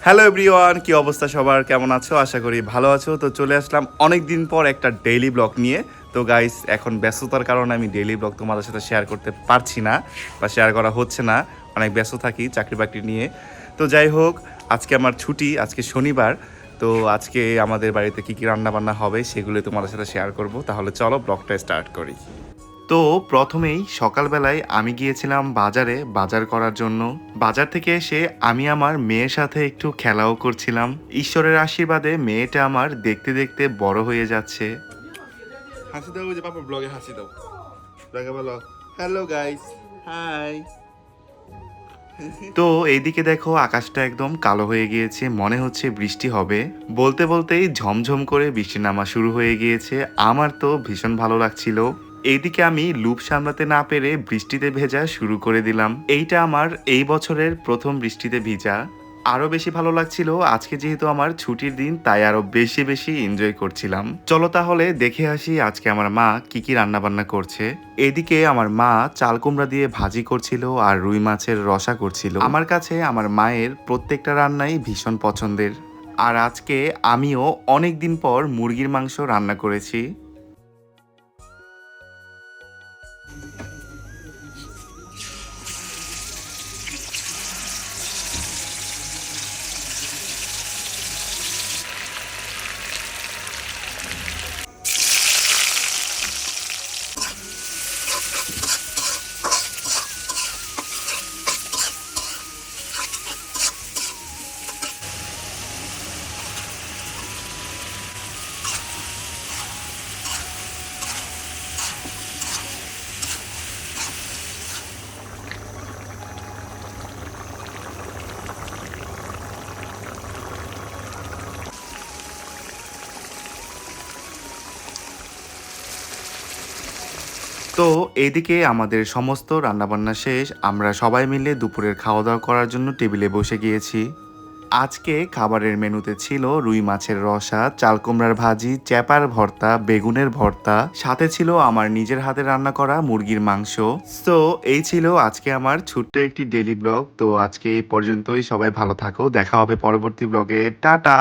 Hello everyone, কি অবস্থা সবার? কেমন আছো? আশা করি ভালো আছো। তো চলে আসলাম অনেক দিন পর একটা ডেইলি ব্লগ নিয়ে। তো গাইস, এখন ব্যস্ততার কারণে আমি ডেইলি ব্লগ তোমাদের সাথে শেয়ার করতে পারছি না বা শেয়ার করা হচ্ছে না। অনেক ব্যস্ত থাকি চাকরি বাকরি নিয়ে। তো যাই হোক, আজকে আমার ছুটি, আজকে শনিবার। তো আজকে আমাদের বাড়িতে কী কী রান্না বান্না হবে সেগুলো তোমাদের সাথে শেয়ার করব। তাহলে চলো ব্লগটা স্টার্ট করি। তো প্রথমেই সকালবেলায় আমি গিয়েছিলাম বাজারে বাজার করার জন্য। বাজার থেকে এসে আমি আমার মেয়ের সাথে একটু খেলাও করছিলাম। ঈশ্বরের আশীর্বাদে মেয়েটা আমার দেখতে দেখতে বড় হয়ে যাচ্ছে। হাসি দাও, ওই যে পাপা ব্লগে হাসি দাও। ব্লগে বলো হ্যালো গাইস, হাই। তো এইদিকে দেখো, আকাশটা একদম কালো হয়ে গিয়েছে, মনে হচ্ছে বৃষ্টি হবে। বলতে বলতেই ঝমঝম করে বৃষ্টি নামা শুরু হয়ে গিয়েছে। আমার তো ভীষণ ভালো লাগছিল। এইদিকে আমি লুপ সামলাতে না পেরে বৃষ্টিতে ভেজা শুরু করে দিলাম। এইটা আমার এই বছরের প্রথম বৃষ্টিতে ভিজা। আরো বেশি ভালো লাগছিল আজকে, যেহেতু আমার ছুটির দিন, তাই আরো বেশি বেশি এনজয় করছিলাম। চলো তাহলে দেখে আসি আজকে আমার মা কি কি রান্না বান্না করছে। এদিকে আমার মা চাল কুমড়া দিয়ে ভাজি করছিল আর রুই মাছের রসা করছিল। আমার কাছে আমার মায়ের প্রত্যেকটা রান্নাই ভীষণ পছন্দের। আর আজকে আমিও অনেক দিন পর মুরগির মাংস রান্না করেছি। তো এদিকে আমাদের সমস্ত রান্নাবান্না শেষ। আমরা সবাই মিলে দুপুরের খাওয়া দাওয়া করার জন্য টেবিলে বসে গিয়েছি। আজকে খাবারের মেনুতে ছিল রুই মাছের রসা, চাল কুমড়ার ভাজি, চ্যাপার ভর্তা, বেগুনের ভর্তা, সাথে ছিল আমার নিজের হাতে রান্না করা মুরগির মাংস। তো এই ছিল আজকে আমার ছোট্ট একটি ডেইলি ব্লগ। তো আজকে এই পর্যন্তই। সবাই ভালো থাকো, দেখা হবে পরবর্তী ব্লগে। টাটা।